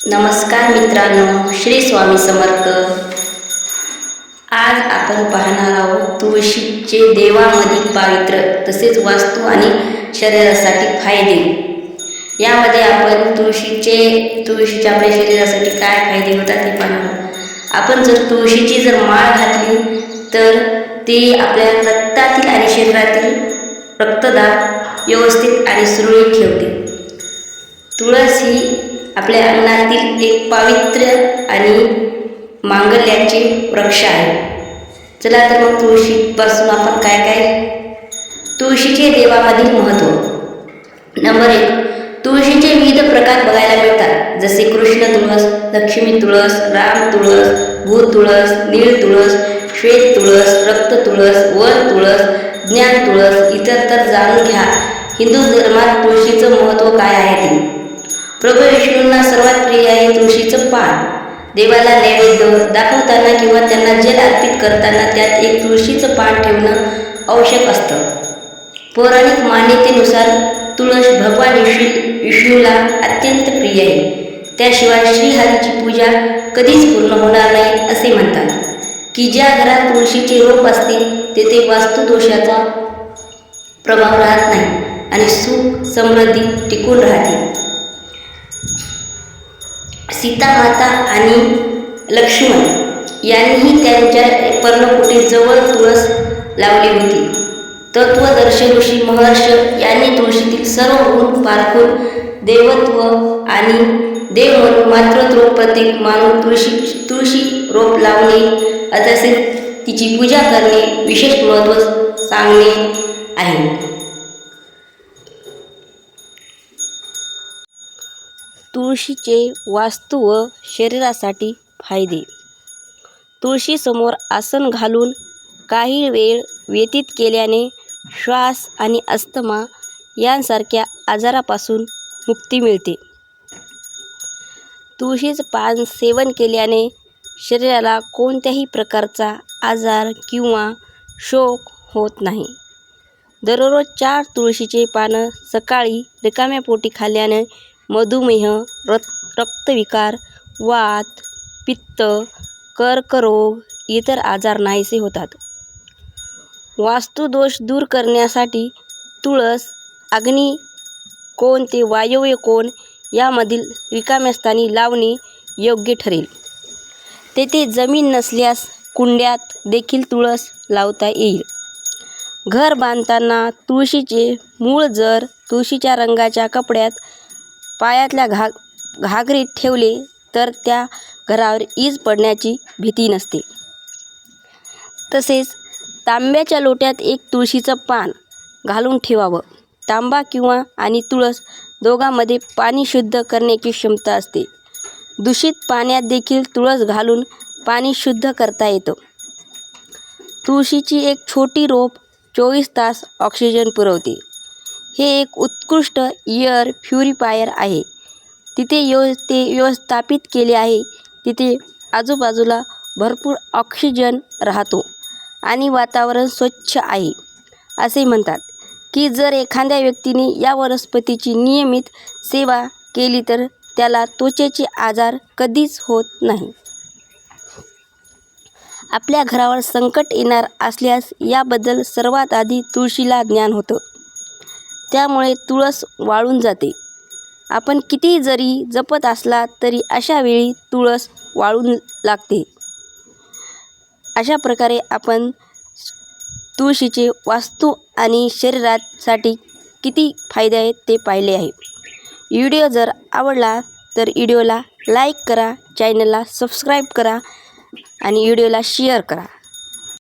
नमस्कार मित्रांनो, श्री स्वामी समर्थ। आज आपण पाहणार आहोत तुळशीचे देवामधील पावित्र्य तसेच वास्तू आणि शरीरासाठी फायदे। यामध्ये आपण तुळशीचे आपल्या शरीरासाठी काय फायदे होतात हे पाहणार आहोत। आपण जर तुळशीची माळ घातली तर ती आपल्या रक्तातील आणि शरीरातील रक्तदाब व्यवस्थित आणि सुरळीत ठेवते। तुळस ही आपल्या अंगणातील एक पवित्र आणि मांगल्याचे वृक्ष आहे। चला तर मग तुळशीपासून आपण तुळशीचे देवामधील महत्त्व। नंबर 1, तुळशीचे विविध प्रकार बघायला मिळतात, जसे कृष्ण तुळस, लक्ष्मी तुळस, राम तुळस, भूत तुळस, नीळ तुळस, श्वेत तुळस, रक्त तुळस, वर तुळस, ज्ञान तुळस। इतर तर जाणून घ्या हिंदू धर्मात तुळशीचं महत्त्व काय आहे ते। प्रभू विष्णूंना सर्वात प्रिय आहे तुळशीचं पान। देवाला नैवेद्य दाखवताना किंवा त्यांना जल अर्पित करताना त्यात एक तुळशीचं पान ठेवणं आवश्यक असतं। पौराणिक मान्यतेनुसार तुळस भगवान विष्णूला अत्यंत प्रिय आहे। त्याशिवाय श्रीहरीची पूजा कधीच पूर्ण होणार नाही असे म्हणतात की ज्या घरात तुळशीचे रोप असते तेथे वास्तुदोषाचा प्रभाव राहत नाही आणि सुख समृद्धी टिकून राहते। सीता माता आणि लक्ष्मण यांनीही त्यांच्या पर्णकुटीजवळ तुळस लावली होती। तत्वदर्शी ऋषी महर्ष यांनी तुळशीतील सर्व गुण पारखून देवत्व आणि देव म्हणून मातृत्व प्रतीक मानून तुळशी रोप लावणे तसेच तिची पूजा करणे विशेष महत्त्व सांगणे आहे। तुळशीचे वास्तू व शरीरासाठी फायदे। तुळशीसमोर आसन घालून काही वेळ व्यतीत केल्याने श्वास आणि अस्थमा यांसारख्या आजारापासून मुक्ती मिळते। तुळशीचं पान सेवन केल्याने शरीराला कोणत्याही प्रकारचा आजार किंवा शोक होत नाही। दररोज 4 तुळशीचे पानं सकाळी रिकाम्या पोटी खाल्ल्याने मधुमेह, रक्तविकार, वात, पित्त, कर्करोग इतर आजार नाहीसे होतात। वास्तुदोष दूर करण्यासाठी तुळस आग्नेय कोन ते वायव्य कोन यामधील रिकाम्या स्थानी लावणे योग्य ठरेल। तेथे जमीन नसल्यास कुंड्यात देखील तुळस लावता येईल। घर बांधताना तुळशीचे मूळ जर तुळशीच्या रंगाच्या कपड्यात पायातल्या घागरीत ठेवले तर त्या घरावर ईज पडण्याची भीती नसते। तसेच तांब्याच्या लोट्यात एक तुळशीचं पान घालून ठेवावं। तांबा किंवा आणि तुळस दोघांमध्ये पाणी शुद्ध करण्याची क्षमता असते। दूषित पाण्यात देखील तुळस घालून पाणी शुद्ध करता येतं। तुळशीची एक छोटी रोप 24 तास ऑक्सिजन पुरवते। हे एक उत्कृष्ट एअर प्युरिफायर आहे। ते व्यवस्थापित केले आहे तिथे आजूबाजूला भरपूर ऑक्सिजन राहतो आणि वातावरण स्वच्छ आहे। असे म्हणतात की जर एखाद्या व्यक्तीने या वनस्पतीची नियमित सेवा केली तर त्याला त्वचेचे आजार कधीच होत नाही। आपल्या घरावर संकट येणार असल्यास याबद्दल सर्वात आधी तुळशीला ज्ञान होतं, त्यामुळे तुळस वाळून जाते। आपण किती जरी जपत असला तरी अशा वेळी तुळस वाळून लागते। अशा प्रकारे आपण तुळशीचे वास्तू आणि शरीरासाठी किती फायदे आहेत ते पाहिले आहे। व्हिडिओ जर आवडला तर व्हिडिओला लाईक करा, चॅनलला सबस्क्राईब करा आणि व्हिडिओला शेअर करा।